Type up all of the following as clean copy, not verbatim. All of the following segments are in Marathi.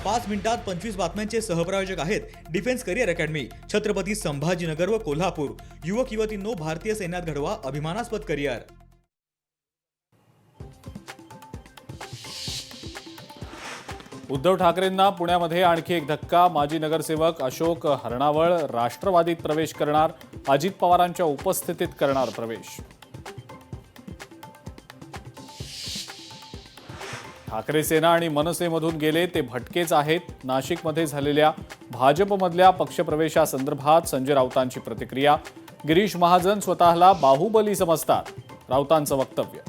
5 मिनिटात 25 बातम्यांचे सहप्रायोजक आहेत defence career academy, Chhatrapati Sambhajinagar व कोल्हापूर। युवक युवतींनो, भारतीय सैन्यात घडवा अभिमानास्पद करिअर। उद्धव ठाकरेंना पुण्यामध्ये आणखी एक धक्का। माजी नगरसेवक अशोक हरणावळ राष्ट्रवादीत प्रवेश करणार, अजित पवारांच्या उपस्थितीत करणार प्रवेश। ठाकरे सेना आणि मनसेमधून गेले ते भटकेच आहेत। नाशिकमध्ये झालेल्या भाजपमधल्या पक्षप्रवेशासंदर्भात संजय राऊतांची प्रतिक्रिया। गिरीश महाजन स्वतःला बाहुबली समजतात, राऊतांचं वक्तव्य।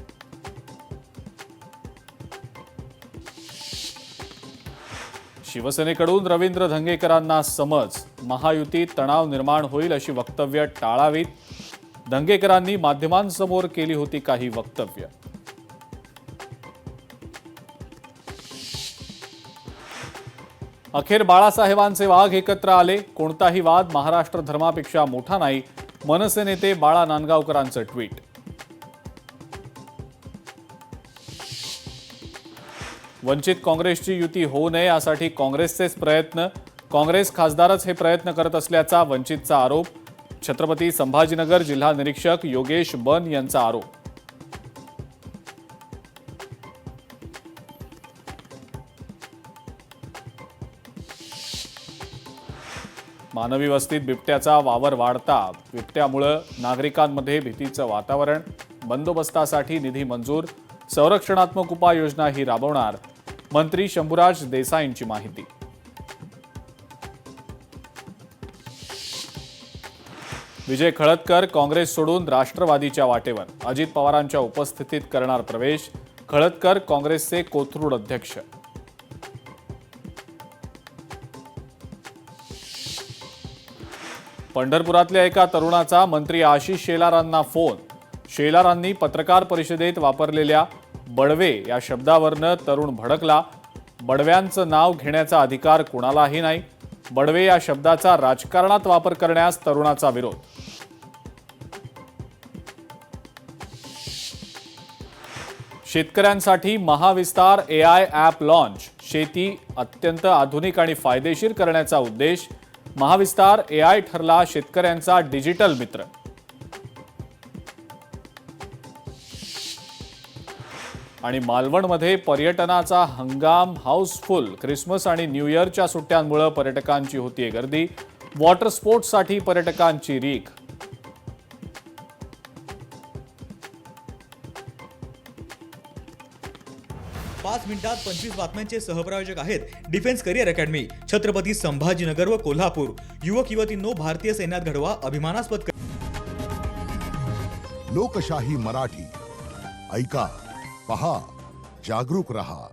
शिवसेनेकडून रवींद्र धंगेकरांना समज, महायुतीत तणाव निर्माण होईल अशी वक्तव्य टाळावीत। धंगेकरांनी माध्यमांसमोर केली होती काही वक्तव्य। अखेर बाळासाहेबांचे वाघ एकत्र आले, कोणताही वाद महाराष्ट्र धर्मापेक्षा मोठा नाही, मनसे नेते बाळा नांदगावकरांचं ट्विट। वंचित काँग्रेसची युती होऊ नये यासाठी काँग्रेसचेच प्रयत्न, काँग्रेस खासदारच हे प्रयत्न करत असल्याचा वंचितचा आरोप। छत्रपती संभाजीनगर जिल्हा निरीक्षक योगेश बन यांचा आरोप। मानवी वस्तीत बिबट्याचा वावर वाढता, बिबट्यामुळे नागरिकांमध्ये भीतीचं वातावरण। बंदोबस्तासाठी निधी मंजूर, संरक्षणात्मक उपाययोजनाही राबवणार, मंत्री शंभूराज देसाईंची माहिती। विजय खळदकर काँग्रेस सोडून राष्ट्रवादीच्या वाटेवर, अजित पवारांच्या उपस्थितीत करणार प्रवेश। खळदकर काँग्रेसचे कोथरूड अध्यक्ष। पंढरपुरातल्या एका तरुणाचा मंत्री आशिष शेलारांना फोन। शेलारांनी पत्रकार परिषदेत वापरलेल्या बडवे या शब्दावरनं तरुण भडकला। बडव्यांचं नाव घेण्याचा अधिकार कुणालाही नाही, बडवे या शब्दाचा राजकारणात वापर करण्यास तरुणाचा विरोध। शेतकऱ्यांसाठी महाविस्तार AI ॲप लॉन्च, शेती अत्यंत आधुनिक आणि फायदेशीर करण्याचा उद्देश। महाविस्तार AI ठरला शेतकऱ्यांचा डिजिटल मित्र। आणि मालवणमध्ये पर्यटनाचा हंगाम हाऊसफुल, ख्रिसमस आणि न्यू इयरच्या सुट्ट्यांमुळे पर्यटकांची होतीये गर्दी। वॉटर स्पोर्ट्ससाठी पर्यटकांची रीख। पाच मिनिटात 25 बातम्यांचे सहप्रायोजक आहेत defence career academy, Chhatrapati Sambhajinagar व कोल्हापूर। युवक युवतींनो, भारतीय सैन्यात घडवा अभिमानास्पद। लोकशाही मराठी ऐका, पहा, जागरूक रहा।